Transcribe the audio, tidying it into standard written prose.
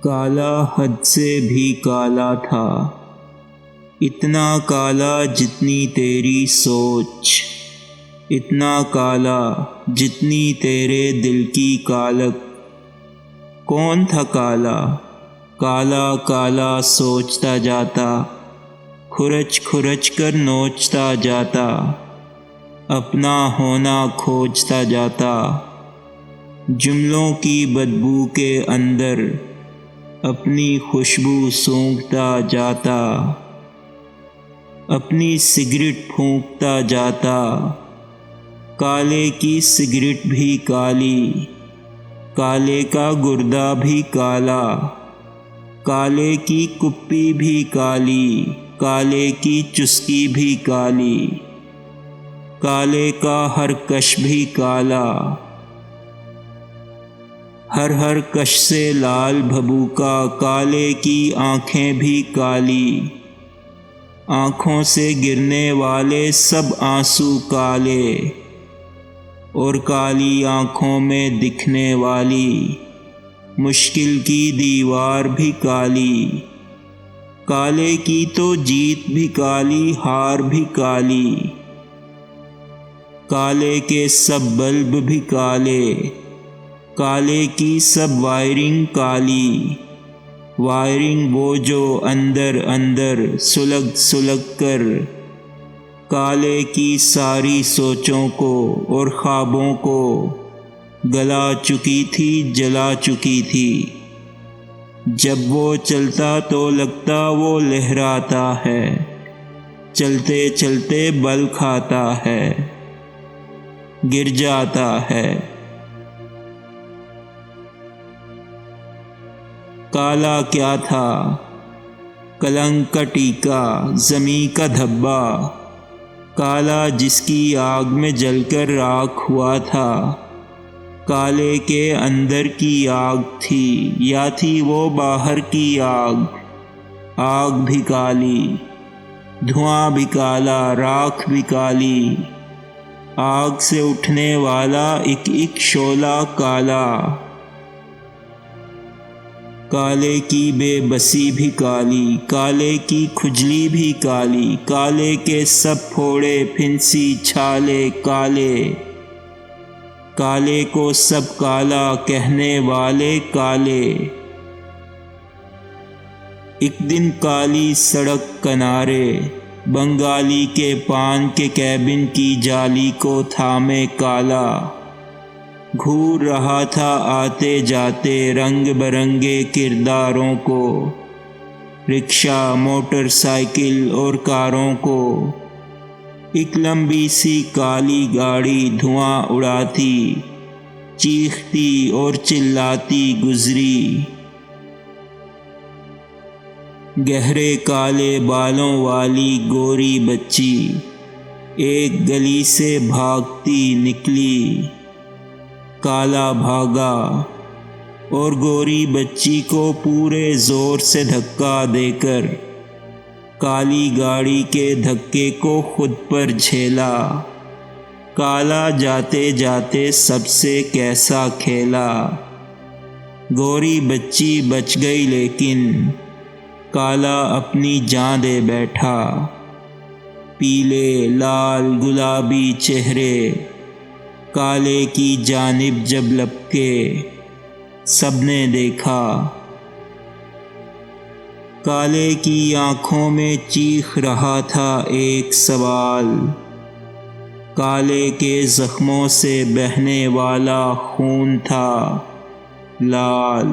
کالا حد سے بھی کالا تھا، اتنا کالا جتنی تیری سوچ، اتنا کالا جتنی تیرے دل کی کالک۔ کون تھا کالا؟ کالا کالا سوچتا جاتا، کھرچ کھرچ کر نوچتا جاتا، اپنا ہونا کھوجتا جاتا، جملوں کی بدبو کے اندر اپنی خوشبو سونگھتا جاتا، اپنی سگریٹ پھونکتا جاتا۔ کالے کی سگریٹ بھی کالی، کالے کا گردہ بھی کالا، کالے کی کپی بھی کالی، کالے کی چسکی بھی کالی، کالے کا ہر کش بھی کالا، ہر کش سے لال بھبوکا، کالے کی آنکھیں بھی کالی، آنکھوں سے گرنے والے سب آنسو کالے، اور کالی آنکھوں میں دکھنے والی مشکل کی دیوار بھی کالی۔ کالے کی تو جیت بھی کالی، ہار بھی کالی، کالے کے سب بلب بھی کالے، کالے کی سب وائرنگ کالی، وائرنگ وہ جو اندر اندر سلگ سلگ کر کالے کی ساری سوچوں کو اور خوابوں کو گلا چکی تھی، جلا چکی تھی۔ جب وہ چلتا تو لگتا وہ لہراتا ہے، چلتے چلتے بل کھاتا ہے، گر جاتا ہے۔ کالا کیا تھا؟ کلنک کا ٹیکا، زمیں کا دھبا، کالا جس کی آگ میں جل کر راکھ ہوا تھا۔ کالے کے اندر کی آگ تھی یا تھی وہ باہر کی آگ؟ آگ بھی کالی، دھواں بھی کالا، راکھ بھی کالی، آگ سے اٹھنے والا ایک ایک شعلہ کالا۔ کالے کی بے بسی بھی کالی، کالے کی کھجلی بھی کالی، کالے کے سب پھوڑے پھنسی چھالے کالے، کالے کو سب کالا کہنے والے کالے۔ ایک دن کالی سڑک کنارے بنگالی کے پان کے کیبن کی جالی کو تھامے کالا گھور رہا تھا آتے جاتے رنگ برنگے کرداروں کو، رکشہ، موٹر سائیکل اور کاروں کو۔ ایک لمبی سی کالی گاڑی دھواں اڑاتی، چیختی اور چلاتی گزری۔ گہرے کالے بالوں والی گوری بچی ایک گلی سے بھاگتی نکلی، کالا بھاگا اور گوری بچی کو پورے زور سے دھکا دے کر کالی گاڑی کے دھکے کو خود پر جھیلا۔ کالا جاتے جاتے سب سے کیسا کھیلا، گوری بچی بچ گئی لیکن کالا اپنی جان دے بیٹھا۔ پیلے، لال، گلابی چہرے کالے کی جانب جب لپکے، سب نے دیکھا۔ کالے کی آنکھوں میں چیخ رہا تھا ایک سوال، کالے کے زخموں سے بہنے والا خون تھا لال۔